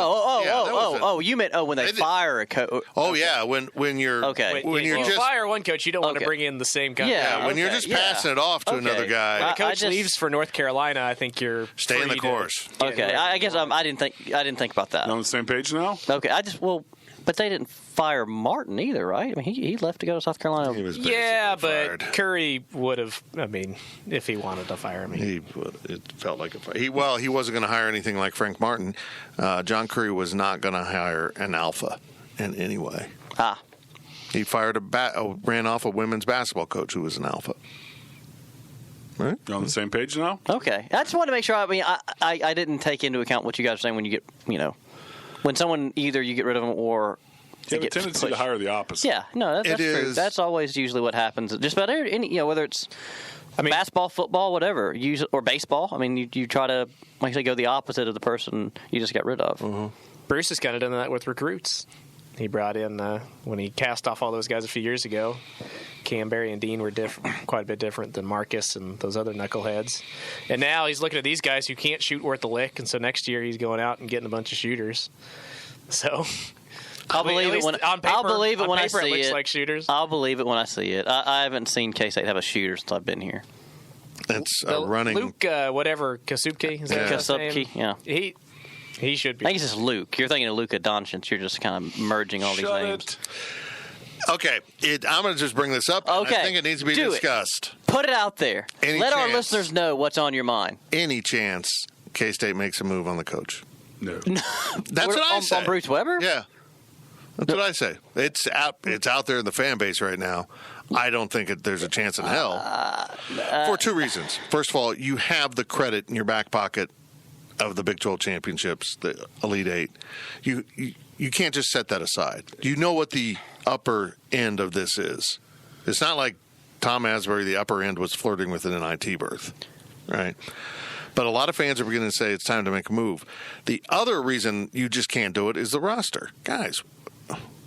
S6: You meant when they fire a coach.
S4: Oh yeah, when you're when
S7: you just fire one coach, you don't want to bring in the same guy.
S4: Yeah, when you're just passing it off to another guy.
S7: When a coach leaves for North Carolina, I think you're
S4: stay in the course.
S6: Okay, I guess I didn't think about that.
S5: On the same page now?
S6: Okay, but they didn't fire Martin either, right? I mean, he left to go to South Carolina.
S4: He was
S7: but
S4: fired.
S7: Curry would have. I mean, if he wanted to fire him,
S4: it felt like a fire. He wasn't going to hire anything like Frank Martin. John Curry was not going to hire an alpha in any way. He fired ran off a women's basketball coach who was an alpha. Right?
S5: You're on the same page now?
S6: Okay, I just wanted to make sure. I mean, I didn't take into account what you guys are saying when you get when someone either you get rid of them or
S5: you have a tendency to hire the opposite.
S6: Yeah, no, that's true. That's always usually what happens. Just about any, whether it's basketball, football, whatever, or baseball. I mean, you try to, like I say, go the opposite of the person you just got rid of.
S7: Mm-hmm. Bruce has kind of done that with recruits. He brought in when he cast off all those guys a few years ago. Cam, Barry, and Dean were quite a bit different than Marcus and those other knuckleheads. And now he's looking at these guys who can't shoot worth a lick, and so next year he's going out and getting a bunch of shooters. So
S6: I'll believe it when I see it.
S7: Looks like shooters.
S6: I'll believe it when I see it. I haven't seen K-State have a shooter since I've been here.
S4: That's running.
S7: Luke, Kasubke. Is that his name?
S6: Yeah.
S7: He should be.
S6: I think it's just Luke. You're thinking of Luka Doncic. You're just kind of merging all these names.
S4: Okay, I'm going to just bring this up.
S6: Okay.
S4: I think it needs to be discussed.
S6: Put it out there. Let our listeners know what's on your mind.
S4: Any chance K-State makes a move on the coach?
S5: No.
S4: That's what I say.
S6: On Bruce Weber?
S4: Yeah. That's what I say. It's out there in the fan base right now. I don't think there's a chance in hell for two reasons. First of all, you have the credit in your back pocket of the Big 12 championships, the Elite Eight. You can't just set that aside. You know what the upper end of this is. It's not like Tom Asbury, the upper end, was flirting with an NIT berth, right? But a lot of fans are beginning to say it's time to make a move. The other reason you just can't do it is the roster. Guys,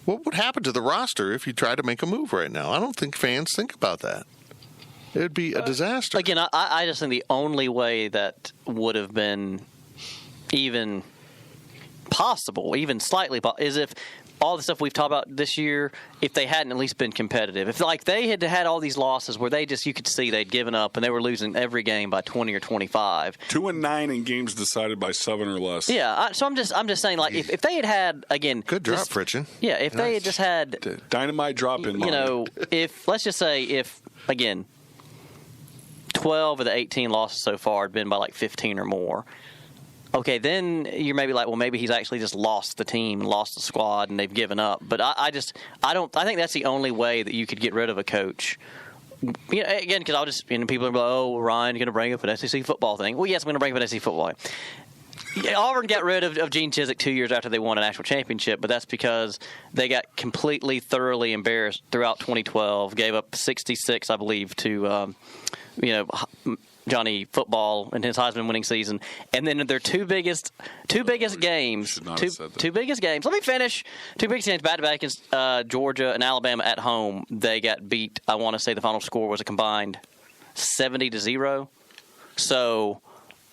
S4: What would happen to the roster if you tried to make a move right now? I don't think fans think about that. It would be a disaster.
S6: Again, I just think the only way that would have been even possible, even slightly, is if all the stuff we've talked about this year, if they hadn't at least been competitive. If like they had all these losses where they just, you could see they'd given up and they were losing every game by 20 or 25.
S5: 2-9 in games decided by 7 or less.
S6: Yeah, so I'm just saying, like, if they had again,
S4: good drop, Fritchen.
S6: Yeah, if they had just had
S5: dynamite drop in,
S6: if let's just say if again 12 of the 18 losses so far had been by like 15 or more. Okay, then you're maybe like, well, maybe he's actually just lost the team, lost the squad, and they've given up. But I think that's the only way that you could get rid of a coach. Again, because people are like, oh, Ryan's going to bring up an SEC football thing. Well, yes, I'm going to bring up an SEC football thing. Auburn got rid of Gene Chizik 2 years after they won a national championship, but that's because they got completely, thoroughly embarrassed throughout 2012, gave up 66, I believe, to Johnny Football in his Heisman winning season, and then their two biggest games. Two biggest games. Let me finish. Two biggest games back to back against Georgia and Alabama at home. They got beat. I want to say the final score was a combined 70-0. So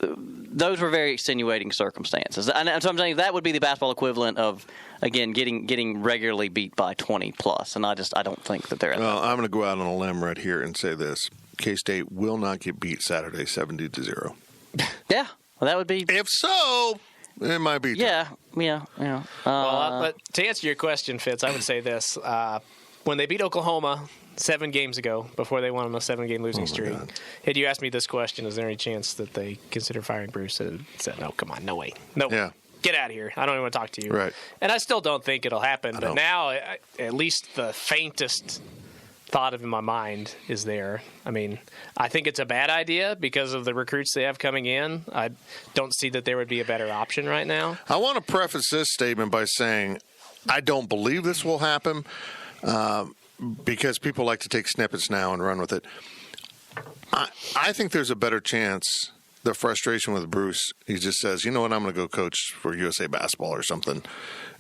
S6: those were very extenuating circumstances. And so I'm saying that would be the basketball equivalent of, again, getting regularly beat by 20 plus. And I don't think that they're at
S4: Well, I'm going to go out on a limb right here and say this. K-State will not get beat Saturday 70-0.
S6: Yeah, well, that would be.
S4: If so, it might be.
S6: Yeah.
S7: But to answer your question, Fitz, I would say this: when they beat Oklahoma 7 games ago, before they won on a 7-game losing streak, had you asked me this question, is there any chance that they consider firing Bruce? I said, no, come on, no way, no.
S4: Yeah.
S7: Get out of here. I don't even want to talk to you.
S4: Right.
S7: And I still don't think it'll happen. But now, at least the faintest thought of in my mind is there. I mean, I think it's a bad idea because of the recruits they have coming in. I don't see that there would be a better option right now.
S4: I want to preface this statement by saying I don't believe this will happen because people like to take snippets now and run with it. I think there's a better chance the frustration with Bruce, he just says, you know what, I'm going to go coach for USA basketball or something.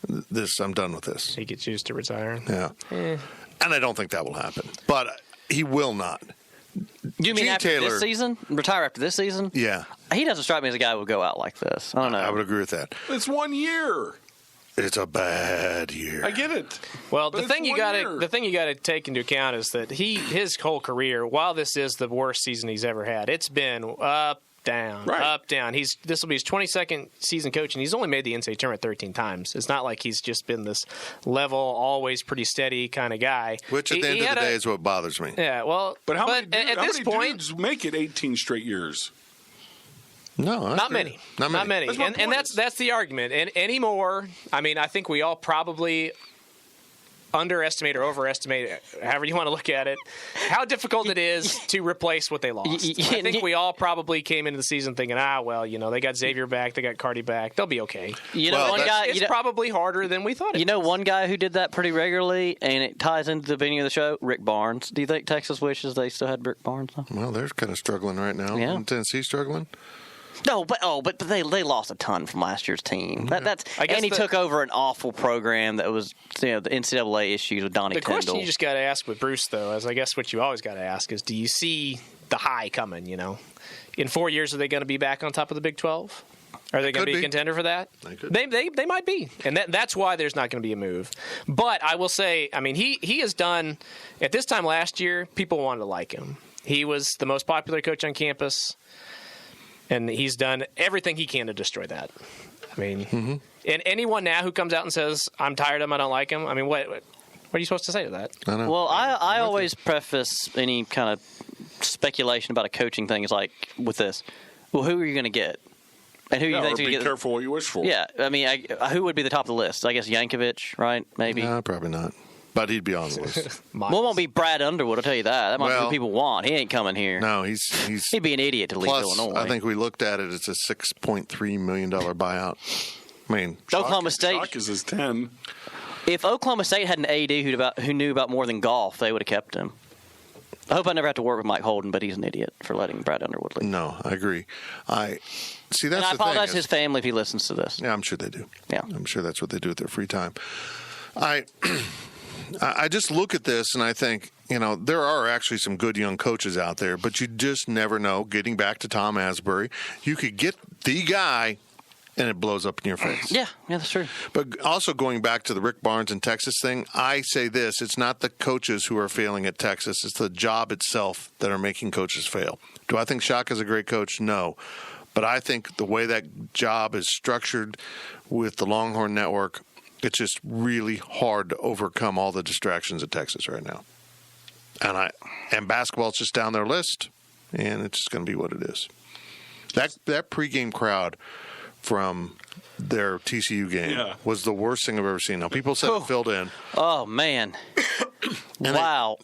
S4: I'm done with this.
S7: He could choose to retire.
S4: Yeah. And I don't think that will happen. But he will not.
S6: You mean after this season? Retire after this season?
S4: Yeah.
S6: He doesn't strike me as a guy who would go out like this. I don't know.
S4: I would agree with that.
S5: It's 1 year.
S4: It's a bad year.
S5: I get it.
S7: Well, the thing you got to take into account is that his whole career, while this is the worst season he's ever had, it's been up, down, up, down. This will be his 22nd season coaching. He's only made the NCAA tournament 13 times. It's not like he's just been this level, always pretty steady kind of guy.
S4: Which at the end of the day is what bothers me.
S7: Yeah, well,
S5: but how many
S7: dudes
S5: make it 18 straight years?
S4: No,
S7: not many.
S4: Not many.
S7: And that's the argument. And anymore, I mean, I think we all probably underestimate or overestimate, however you want to look at it, how difficult it is to replace what they lost. I think we all probably came into the season thinking, they got Xavier back, they got Cardi back, they'll be okay. It's probably harder than we thought it was.
S6: One guy who did that pretty regularly, and it ties into the beginning of the show, Rick Barnes. Do you think Texas wishes they still had Rick Barnes? Huh?
S4: Well, they're kind of struggling right now.
S6: Yeah.
S4: Isn't Tennessee struggling?
S6: No, but they lost a ton from last year's team. He took over an awful program that was the NCAA issues with Donnie Tyndall.
S7: The question you just got to ask with Bruce, though, is I guess what you always got to ask is, do you see the high coming? In 4 years, are they going to be back on top of the Big 12? Are they going to be a contender for that? They might be, and that's why there's not going to be a move. But I will say, I mean, he has done at this time last year. People wanted to like him. He was the most popular coach on campus. And he's done everything he can to destroy that. I mean, and anyone now who comes out and says, I'm tired of him, I don't like him, I mean, what are you supposed to say to that?
S4: I know.
S6: Well, I always preface any kind of speculation about a coaching thing is like with this. Well, who are you going to get? And who you think
S5: be careful what you wish for.
S6: Yeah, I mean, who would be the top of the list? I guess Yankovic, right? Maybe.
S4: No, probably not. But he'd be on the list.
S6: Well, it won't be Brad Underwood, I'll tell you that. That might be what people want. He ain't coming here.
S4: No, he'd
S6: be an idiot to leave Illinois.
S4: I think we looked at it. It's a $6.3 million buyout. I mean,
S6: Oklahoma State.
S5: Chalk is his 10.
S6: If Oklahoma State had an AD who knew about more than golf, they would have kept him. I hope I never have to work with Mike Holden, but he's an idiot for letting Brad Underwood leave.
S4: No, I agree. That's
S6: and I apologize to his family if he listens to this.
S4: Yeah, I'm sure they do.
S6: Yeah.
S4: I'm sure that's what they do with their free time. I just look at this and I think, there are actually some good young coaches out there, but you just never know. Getting back to Tom Asbury, you could get the guy and it blows up in your face.
S6: Yeah, that's true.
S4: But also going back to the Rick Barnes and Texas thing, I say this, it's not the coaches who are failing at Texas, it's the job itself that are making coaches fail. Do I think Shaka's a great coach? No. But I think the way that job is structured with the Longhorn Network, it's just really hard to overcome all the distractions at Texas right now. And basketball's just down their list, and it's just going to be what it is. That pregame crowd from their TCU game was the worst thing I've ever seen. Now, people said it filled in.
S6: Oh, man. Wow.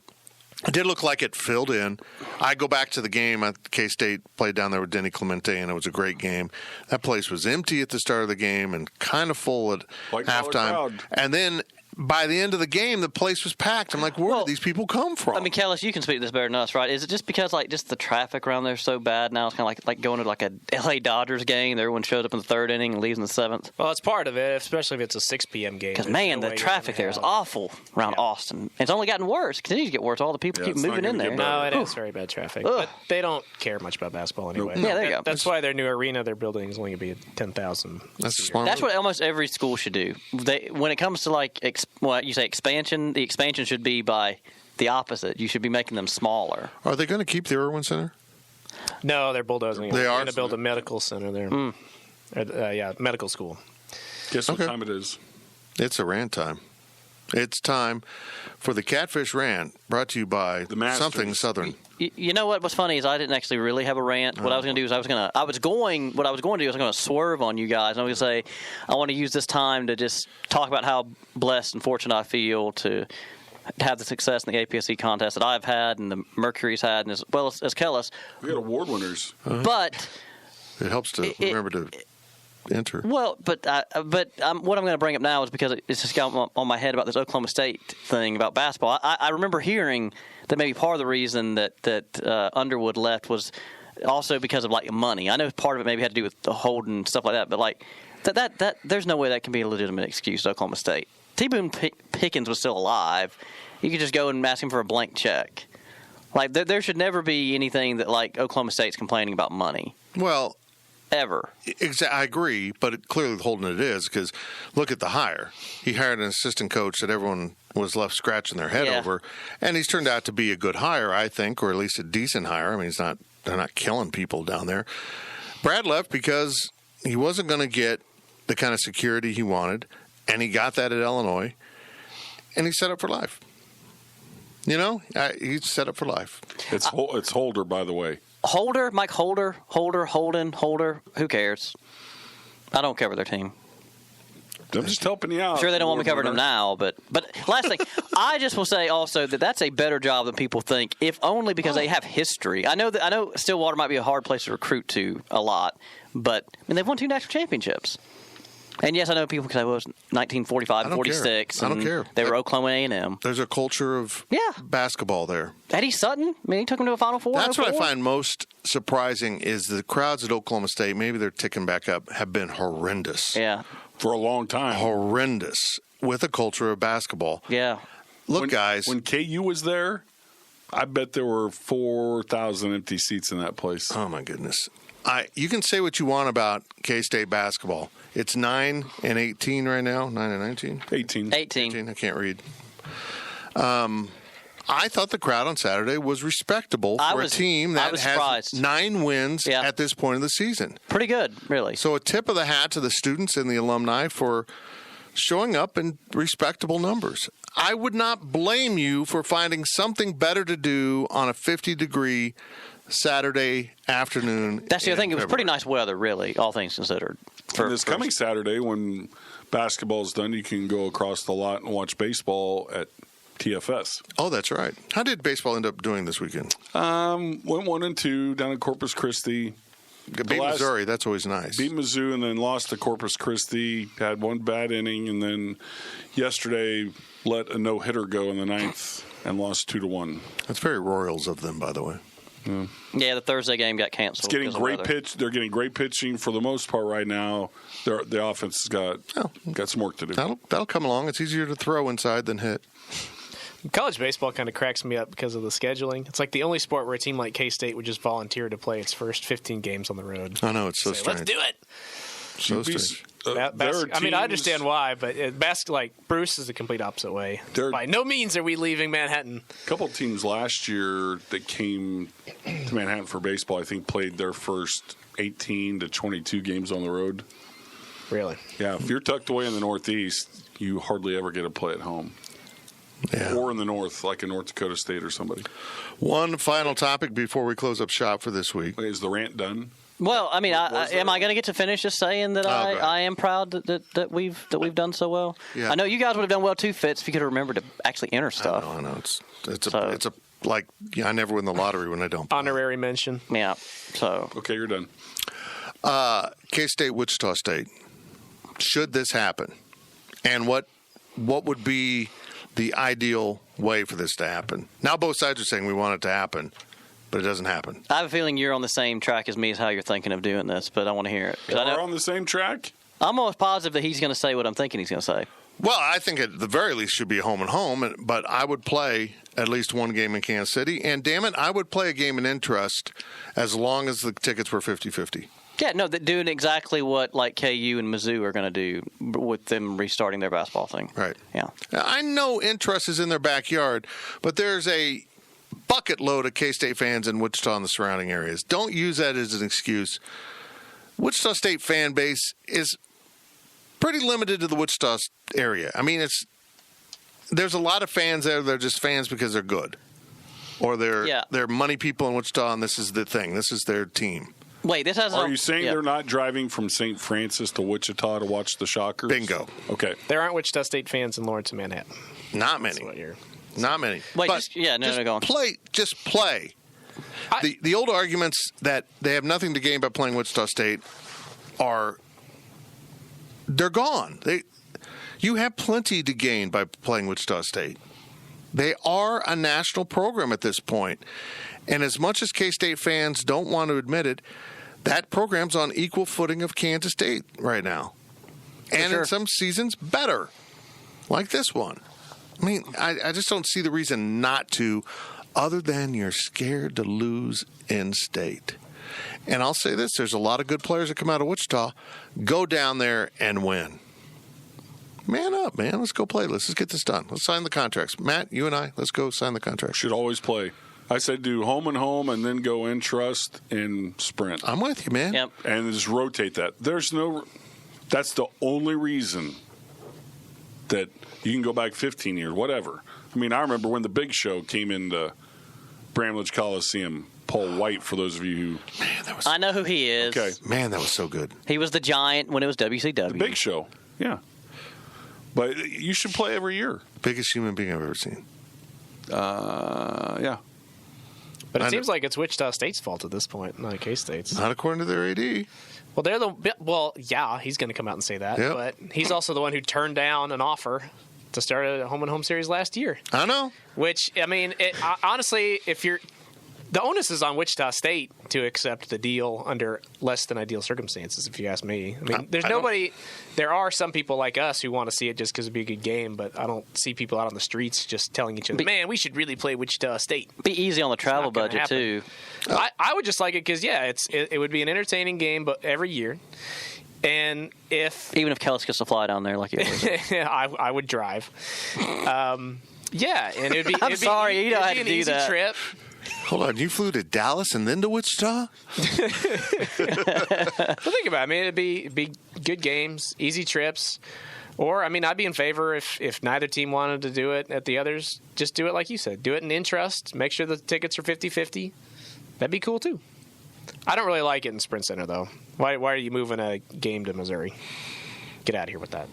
S4: It did look like it filled in. I go back to the game. K-State played down there with Denny Clemente, and it was a great game. That place was empty at the start of the game and kind of full at halftime. And then by the end of the game, the place was packed. I'm like, where did these people come from?
S6: I mean, Kellis, you can speak to this better than us, right? Is it just because, just the traffic around there is so bad now? It's kind of like going to, a L.A. Dodgers game. Everyone shows up in the third inning and leaves in the seventh.
S7: Well, it's part of it, especially if it's a 6 p.m. game.
S6: Because, man, the traffic there is awful around Austin. It's only gotten worse. It continues to get worse. All the people keep moving in there.
S7: No, it is very bad traffic. But they don't care much about basketball anyway.
S6: Yeah, there you go.
S7: That's why their new arena they're building is only going to be 10,000.
S4: That's smart.
S6: That's what almost every school should do. When it comes to, you say expansion, the expansion should be by the opposite. You should be making them smaller.
S4: Are they going to keep the Irwin Center?
S7: No, they're bulldozing.
S4: They are
S7: going to build a medical center there. Medical school.
S5: Guess what time it is?
S4: It's a rant time. It's time for the Catfish Rant, brought to you by Something Southern.
S6: You know what? What's funny is I didn't actually really have a rant. What I was going to do is I was going to swerve on you guys. I was going to say I want to use this time to just talk about how blessed and fortunate I feel to have the success in the APSC contest that I've had and the Mercury's had, and as well as Kellis.
S5: We got award winners.
S6: But
S4: it helps to remember to enter.
S6: Well, what I'm going to bring up now is because it's just got on my head about this Oklahoma State thing about basketball. I remember hearing that maybe part of the reason that Underwood left was also because of money. I know part of it maybe had to do with the holding and stuff like that, but that there's no way that can be a legitimate excuse to Oklahoma State. T. Boone Pickens was still alive. You could just go and ask him for a blank check. There should never be anything that Oklahoma State's complaining about money.
S4: Well,
S6: ever.
S4: I agree, but clearly Holden it is because look at the hire. He hired an assistant coach that everyone was left scratching their head over, and he's turned out to be a good hire, I think, or at least a decent hire. I mean, they're not killing people down there. Brad left because he wasn't going to get the kind of security he wanted, and he got that at Illinois, and he's set up for life. He's set up for life.
S5: It's Holder, by the way.
S6: Holder, Mike Holder, Holden, who cares? I don't cover their team.
S5: I'm just helping you out.
S6: I'm sure they don't want me covering them now, but last thing, I just will say also that's a better job than people think, if only because they have history. I know Stillwater might be a hard place to recruit to a lot, but they've won 2 national championships. And yes, I know people can say, well, it was 1945, 46.
S4: I don't care.
S6: They were Oklahoma A&M.
S4: There's a culture of basketball there.
S6: Eddie Sutton, he took him to a Final Four.
S4: That's what I find most surprising is the crowds at Oklahoma State, maybe they're ticking back up, have been horrendous.
S6: Yeah.
S5: For a long time.
S4: Horrendous with a culture of basketball.
S6: Yeah.
S4: Look, guys.
S5: When KU was there, I bet there were 4,000 empty seats in that place.
S4: Oh, my goodness. You can say what you want about K-State basketball. It's 9-18 right now. 9-19?
S5: 18.
S4: I can't read. I thought the crowd on Saturday was respectable for a team that has 9 wins at this point of the season.
S6: Pretty good, really.
S4: So a tip of the hat to the students and the alumni for showing up in respectable numbers. I would not blame you for finding something better to do on a 50-degree Saturday afternoon.
S6: That's the other thing. It was pretty nice weather, really, all things considered.
S5: This coming Saturday, when basketball is done, you can go across the lot and watch baseball at TFS.
S4: Oh, that's right. How did baseball end up doing this weekend?
S5: Went 1-2 down at Corpus Christi.
S4: Beat Missouri. That's always nice.
S5: Beat Mizzou and then lost to Corpus Christi. Had one bad inning, and then yesterday let a no-hitter go in the 9th and lost 2-1.
S4: That's very Royals of them, by the way.
S6: Yeah, the Thursday game got canceled.
S5: It's getting great pitch. They're getting great pitching for the most part right now. The offense has got some work to do.
S4: That'll come along. It's easier to throw inside than hit.
S7: College baseball kind of cracks me up because of the scheduling. It's like the only sport where a team like K-State would just volunteer to play its first 15 games on the road.
S4: I know, it's so strange.
S7: Let's do it.
S4: So strange.
S7: I understand why, but Bruce is the complete opposite way. By no means are we leaving Manhattan.
S5: A couple of teams last year that came to Manhattan for baseball, I think, played their first 18 to 22 games on the road.
S7: Really?
S5: Yeah. If you're tucked away in the Northeast, you hardly ever get to play at home.
S4: Yeah.
S5: Or in the North, like in North Dakota State or somebody.
S4: One final topic before we close up shop for this week.
S5: Is the rant done?
S6: Well, I mean, am I going to get to finish just saying that I am proud that we've done so well?
S4: Yeah.
S6: I know you guys would have done well too, Fitz, if you could have remembered to actually enter stuff.
S4: I know. I never win the lottery when I don't play.
S7: Honorary mention.
S6: Yeah. So
S5: okay, you're done.
S4: K-State, Wichita State. Should this happen, and what would be the ideal way for this to happen? Now both sides are saying we want it to happen, but it doesn't happen.
S6: I have a feeling you're on the same track as me as how you're thinking of doing this, but I want to hear it.
S5: We're on the same track?
S6: I'm almost positive that he's going to say what I'm thinking he's going to say.
S4: Well, I think at the very least should be home and home, but I would play at least one game in Kansas City, and damn it, I would play a game in Intrust as long as the tickets were 50-50.
S6: Yeah, no, doing exactly what like KU and Mizzou are going to do with them restarting their basketball thing.
S4: Right.
S6: Yeah.
S4: I know Intrust is in their backyard, but there's a bucket load of K-State fans in Wichita and the surrounding areas. Don't use that as an excuse. Wichita State fan base is pretty limited to the Wichita area. I mean, there's a lot of fans there that are just fans because they're good, or they're money people in Wichita, and this is the thing. This is their team.
S6: Wait, this has.
S5: Are you saying they're not driving from St. Francis to Wichita to watch the Shockers?
S4: Bingo.
S5: Okay.
S7: There aren't Wichita State fans in Lawrence and Manhattan.
S4: Not many. Not many.
S6: Wait,
S4: but
S6: go on.
S4: Just play. The old arguments that they have nothing to gain by playing Wichita State they're gone. You have plenty to gain by playing Wichita State. They are a national program at this point. And as much as K-State fans don't want to admit it, that program's on equal footing of Kansas State right now. And in some seasons, better. Like this one. I mean, I just don't see the reason not to, other than you're scared to lose in state. And I'll say this, there's a lot of good players that come out of Wichita. Go down there and win. Man up, man. Let's go play. Let's get this done. Let's sign the contracts. Matt, you and I, let's go sign the contract.
S5: Should always play. I said do home and home and then go in trust and sprint.
S4: I'm with you, man.
S6: Yep.
S5: And just rotate that. That's the only reason that you can go back 15 years, whatever. I mean, I remember when the Big Show came into Bramlage Coliseum. Paul White, for those of you who...
S6: I know who he is.
S5: Okay.
S4: Man, that was so good.
S6: He was the Giant when it was WCW.
S5: The Big Show, yeah. But you should play every year.
S4: Biggest human being I've ever seen.
S5: Yeah.
S7: But it seems like it's Wichita State's fault at this point, not K-State's.
S4: Not according to their AD.
S7: Well, yeah, he's going to come out and say that.
S4: Yep.
S7: But he's also the one who turned down an offer to start a home and home series last year.
S4: I know.
S7: Which, I mean, honestly, the onus is on Wichita State to accept the deal under less than ideal circumstances, if you ask me. I mean, there are some people like us who want to see it just because it'd be a good game, but I don't see people out on the streets just telling each other, man, we should really play Wichita State.
S6: Be easy on the travel budget, too.
S7: I would just like it because, it would be an entertaining game but every year. And
S6: even if Kellis gets to fly down there like you always
S7: I would drive. And it'd be
S6: I'm sorry, you don't have to
S7: an
S6: do
S7: easy
S6: that.
S7: trip.
S4: Hold on, you flew to Dallas and then to Wichita?
S7: But think about it. I mean, it'd be good games, easy trips. Or, I mean, I'd be in favor if neither team wanted to do it at the others. Just do it like you said. Do it in trust. Make sure the tickets are 50-50. That'd be cool, too. I don't really like it in Sprint Center, though. Why are you moving a game to Missouri? Get out of here with that.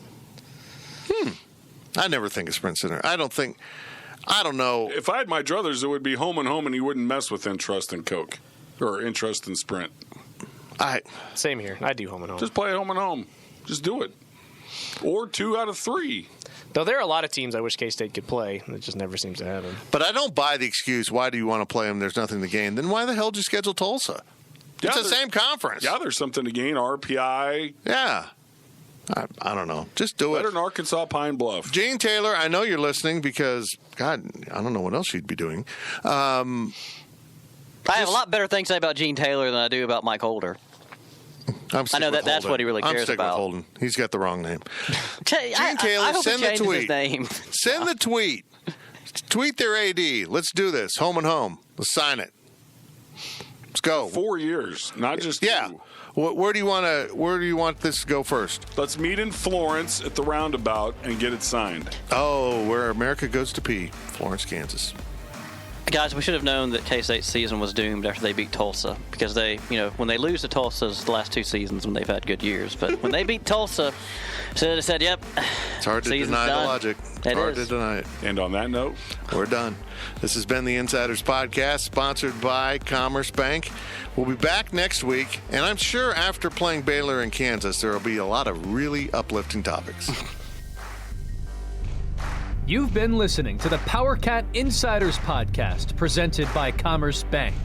S4: I never think of Sprint Center. I don't know.
S5: If I had my druthers, it would be home and home, and he wouldn't mess with Intrust and Coke. Or Intrust and Sprint.
S7: Same here. I do home and home.
S5: Just play home and home. Just do it. Or 2 out of 3.
S7: Though there are a lot of teams I wish K-State could play. It just never seems to happen.
S4: But I don't buy the excuse, why do you want to play them? There's nothing to gain. Then why the hell did you schedule Tulsa? It's the same conference.
S5: Yeah, there's something to gain. RPI.
S4: Yeah. I don't know. Just do it.
S5: Better than Arkansas Pine Bluff.
S4: Gene Taylor, I know you're listening because, God, I don't know what else she'd be doing.
S6: I have a lot better things to say about Gene Taylor than I do about Mike Holder.
S4: I know
S6: that's what he really cares
S4: I'm sticking
S6: about.
S4: With Holden. He's got the wrong name.
S6: Gene
S4: Taylor,
S6: I hope
S4: send
S6: he
S4: the tweet.
S6: his name.
S4: Send the tweet. Tweet their AD. Let's do this. Home and home. Let's sign it. Let's go.
S5: 4 years, not just 2.
S4: Where do you want this to go first?
S5: Let's meet in Florence at the roundabout and get it signed.
S4: Oh, where America goes to pee. Florence, Kansas.
S6: Guys, we should have known that K-State's season was doomed after they beat Tulsa because they, when they lose to Tulsa's the last 2 seasons when they've had good years. But when they beat Tulsa, should have said, yep.
S4: It's hard to deny the logic. It's hard to deny it.
S5: And on that note,
S4: we're done. This has been the Insiders Podcast, sponsored by Commerce Bank. We'll be back next week, and I'm sure after playing Baylor in Kansas, there will be a lot of really uplifting topics.
S3: You've been listening to the PowerCat Insiders Podcast, presented by Commerce Bank.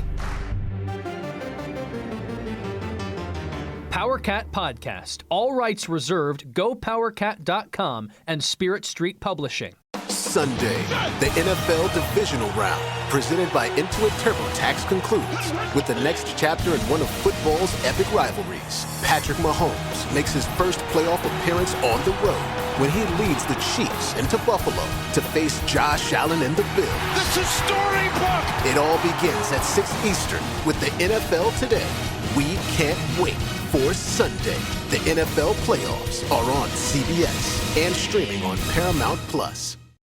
S3: PowerCat Podcast. All rights reserved. GoPowerCat.com and Spirit Street Publishing.
S9: Sunday, the NFL Divisional Round, presented by Intuit TurboTax, concludes with the next chapter in one of football's epic rivalries. Patrick Mahomes makes his first playoff appearance on the road when he leads the Chiefs into Buffalo to face Josh Allen and the Bills.
S10: This is storybook!
S9: It all begins at 6 Eastern with the NFL Today. We can't wait for Sunday. The NFL playoffs are on CBS and streaming on Paramount+.